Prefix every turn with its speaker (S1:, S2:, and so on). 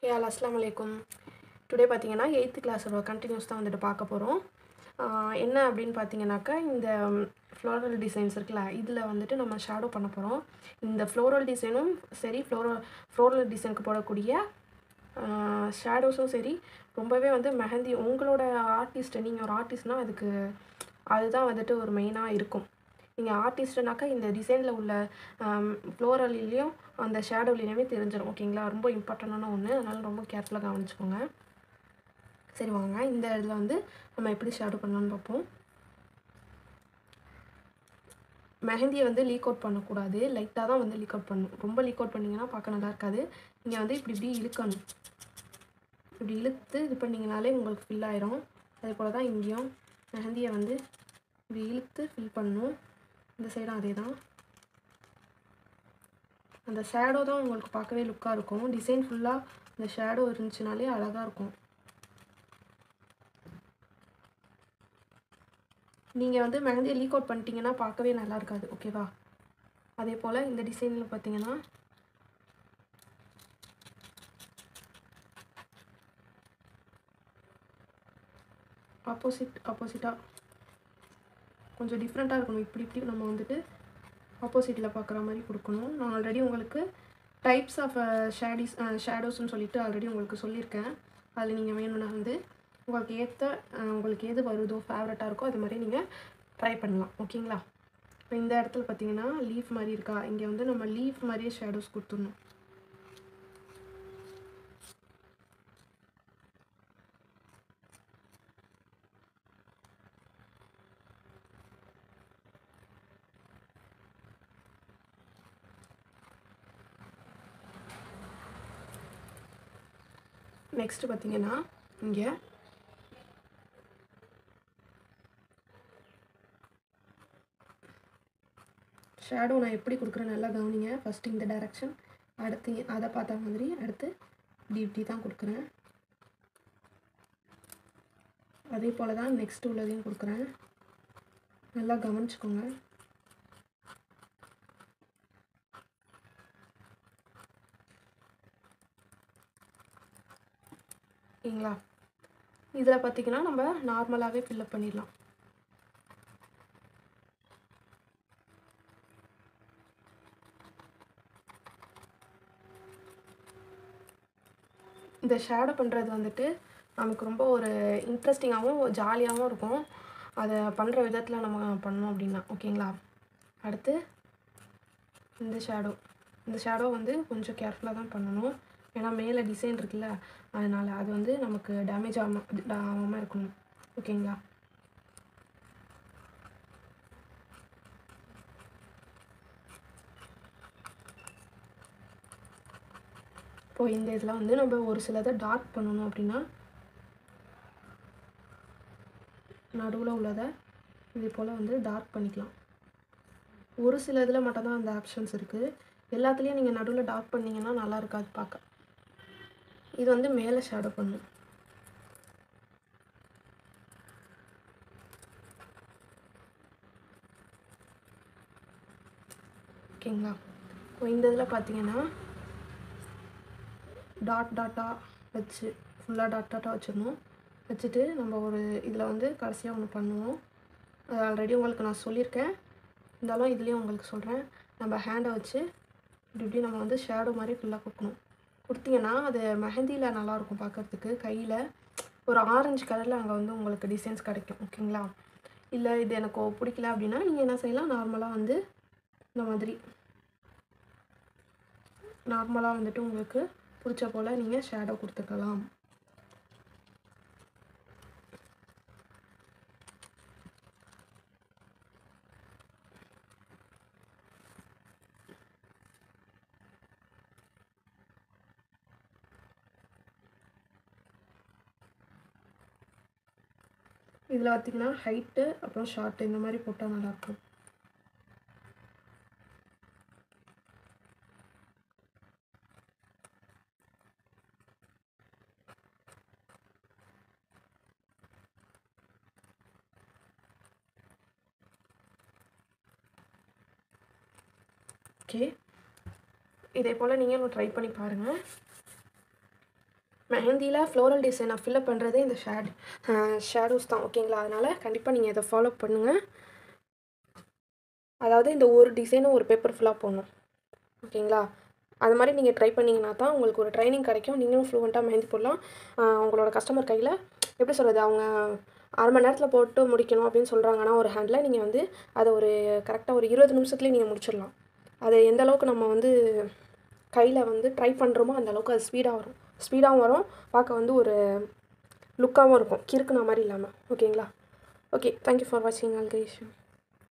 S1: Hey all, Assalamu alaikum. Today பார்த்தீங்கன்னா 8th கிளாஸோட continuous தான் வந்துட்டு பார்க்க போகிறோம். என்ன அப்படின்னு பார்த்தீங்கன்னாக்கா இந்த ஃப்ளோரல் டிசைன்ஸ் இருக்குல்ல, இதில் வந்துட்டு நம்ம ஷேடோ பண்ண போகிறோம். இந்த ஃப்ளோரல் டிசைனும் சரி, ஃப்ளோரல் டிசைனுக்கு போடக்கூடிய ஷேடோஸும் சரி, ரொம்பவே வந்து மெஹந்தி உங்களோட ஆர்டிஸ்ட், நீங்கள் ஒரு ஆர்டிஸ்ட்னால் அதுதான் வந்துட்டு ஒரு மெயினாக இருக்கும். நீங்கள் ஆர்டிஸ்ட்னாக்கா இந்த டிசைனில் உள்ள ஃப்ளோரல்லையும் அந்த ஷேடோலையுமே தெரிஞ்சிடும். ஓகேங்களா? ரொம்ப இம்பார்ட்டண்டான ஒன்று, அதனால் ரொம்ப கேர்ஃபுல்லாக கவனிச்சுக்கோங்க. சரி வாங்க, இந்த இதில் வந்து நம்ம எப்படி ஷேடோ பண்ணலான்னு பார்ப்போம். மெஹந்தியை வந்து லீக் அவுட் பண்ணக்கூடாது, லைட்டாக தான் வந்து லீக் அவுட் பண்ணணும். ரொம்ப லீக் அவுட் பண்ணிங்கன்னா பார்க்க நல்லா இருக்காது. நீங்கள் வந்து இப்படி இழுக்கணும். இப்படி இழுத்து இது பண்ணிங்கனாலே உங்களுக்கு ஃபில் ஆயிரும். அதே போல் தான் இங்கேயும் மெஹந்தியை வந்து இப்படி இழுத்து ஃபில் பண்ணணும். இந்த சைடும் அதே தான். அந்த ஷேடோ தான் உங்களுக்கு பார்க்கவே லுக்காக இருக்கும். டிசைன் ஃபுல்லாக இந்த ஷேடோ இருந்துச்சுனாலே அழகாக இருக்கும். நீங்கள் வந்து மெஹந்தியை லீக் அவுட் பண்ணிட்டீங்கன்னா பார்க்கவே நல்லா இருக்காது. ஓகேவா? அதே போல் இந்த டிசைனில் பார்த்தீங்கன்னா ஆப்போசிட்டாக கொஞ்சம் டிஃப்ரெண்ட்டாக இருக்கணும். இப்படி நம்ம வந்துட்டு ஆப்போசிட்டில் பார்க்குற மாதிரி கொடுக்கணும். நான் ஆல்ரெடி உங்களுக்கு டைப்ஸ் ஆஃப் ஷேடோஸ்ன்னு சொல்லிட்டு ஆல்ரெடி உங்களுக்கு சொல்லியிருக்கேன். அதில் நீங்கள் வேணும்னா வந்து உங்களுக்கு எது வருதோ, ஃபேவரட்டாக இருக்கோ அது மாதிரி நீங்கள் ட்ரை பண்ணலாம். ஓகேங்களா? இப்போ இந்த இடத்துல பார்த்தீங்கன்னா லீஃப் மாதிரி இருக்கா, இங்கே வந்து நம்ம லீஃப் மாதிரியே ஷேடோஸ் கொடுத்துடணும். நெக்ஸ்ட்டு பார்த்தீங்கன்னா இங்கே ஷேடோ நான் எப்படி கொடுக்குறேன் நல்லா கவனிங்க. ஃபஸ்ட்டு இந்த டைரக்ஷன், அடுத்து அதை பார்த்த மாதிரி, அடுத்து இப்படி தான் கொடுக்குறேன். அதே போல் தான் நெக்ஸ்ட் உள்ளதையும் கொடுக்குறேன். நல்லா கவனிச்சுக்கோங்க. ஓகேங்களா? இதில் பார்த்திங்கன்னா நம்ம நார்மலாகவே ஃபில்லப் பண்ணிடலாம். இந்த ஷேடோ பண்ணுறது வந்துட்டு நமக்கு ரொம்ப ஒரு இன்ட்ரெஸ்டிங்காகவும் ஜாலியாகவும் இருக்கும். அதை பண்ணுற விதத்தில் நம்ம பண்ணோம் அப்படின்னா. ஓகேங்களா? அடுத்து இந்த ஷேடோ வந்து கொஞ்சம் கேர்ஃபுல்லாக தான் பண்ணணும். ஏன்னா மேலே டிசைன் இருக்குல்ல, அதனால் அது வந்து நமக்கு டேமேஜ் ஆகாமல் இருக்கணும். ஓகேங்களா? இப்போது இந்த இதில் வந்து நம்ம ஒரு சிலதை டார்க் பண்ணணும் அப்படின்னா நடுவில் உள்ளதை இதே போல் வந்து டார்க் பண்ணிக்கலாம். ஒரு சில இதில் மட்டும்தான் அந்த ஆப்ஷன்ஸ் இருக்குது. எல்லாத்துலேயும் நீங்கள் நடுவில் டார்க் பண்ணிங்கன்னா நல்லா இருக்காது பார்க்க. இது வந்து மேலே ஷேடோ பண்ணணும். ஓகேங்களா? இந்த இதில் பார்த்தீங்கன்னா டாட்டாக வச்சு ஃபுல்லாக டாட்டாக வச்சிடணும். வச்சுட்டு நம்ம ஒரு இதில் வந்து கடைசியாக ஒன்று பண்ணுவோம். அது ஆல்ரெடி உங்களுக்கு நான் சொல்லியிருக்கேன், இருந்தாலும் இதுலேயும் உங்களுக்கு சொல்கிறேன். நம்ம ஹேண்டை வச்சு இப்படி நம்ம வந்து ஷேடோ மாதிரி ஃபுல்லாக கொடுத்தீங்கன்னா அது மெஹந்தியில் நல்லாயிருக்கும் பார்க்குறதுக்கு. கையில் ஒரு ஆரஞ்சு கலரில் அங்கே வந்து உங்களுக்கு டிசைன்ஸ் கிடைக்கும். ஓகேங்களா? இல்லை இது எனக்கு பிடிக்கல அப்படின்னா நீங்கள் என்ன செய்யலாம், நார்மலாக வந்து இந்த மாதிரி நார்மலாக வந்துட்டு உங்களுக்கு பிடிச்ச போல் நீங்கள் ஷேடோ கொடுத்துக்கலாம். இதில் பார்த்திங்கன்னா ஹைட்டு அப்புறம் ஷார்ட்டு இந்த மாதிரி போட்டால் நல்லாயிருக்கும். ஓகே, இதே போல் நீங்களும் ட்ரை பண்ணி பாருங்கள். மெஹந்தியில் ஃப்ளோரல் டிசைனை ஃபில்அப் பண்ணுறதே இந்த ஷேடோஸ் தான் ஓகேங்களா. அதனால் கண்டிப்பாக நீங்கள் இதை ஃபாலோ பண்ணுங்கள். அதாவது இந்த ஒரு டிசைனும் ஒரு பேப்பர் ஃபுல்லாக போடணும் ஓகேங்களா. அது மாதிரி நீங்கள் ட்ரை பண்ணிங்கன்னா தான் உங்களுக்கு ஒரு ட்ரைனிங் கிடைக்கும். நீங்களும் ஃப்ளூவெண்ட்டாக மெஹந்தி போடலாம். உங்களோட கஸ்டமர் கையில் எப்படி சொல்கிறது, அவங்க 1/2 மணி நேரத்தில் போட்டு முடிக்கணும் அப்படின்னு சொல்கிறாங்கன்னா ஒரு ஹேண்டில், நீங்கள் வந்து அதை ஒரு கரெக்டாக ஒரு 20 நிமிஷத்துலேயே நீங்கள் முடிச்சிடலாம். அது எந்த அளவுக்கு நம்ம வந்து கையில் வந்து ட்ரை பண்ணுறோமோ அந்த அளவுக்கு அது ஸ்பீடாகவும் வரும், பார்க்க வந்து ஒரு லுக்காகவும் இருக்கும், கிறுக்குன மாதிரி இல்லாமல். ஓகேங்களா. ஓகே, தேங்க்யூ ஃபார் வாட்சிங் ஆல் கைஸ்.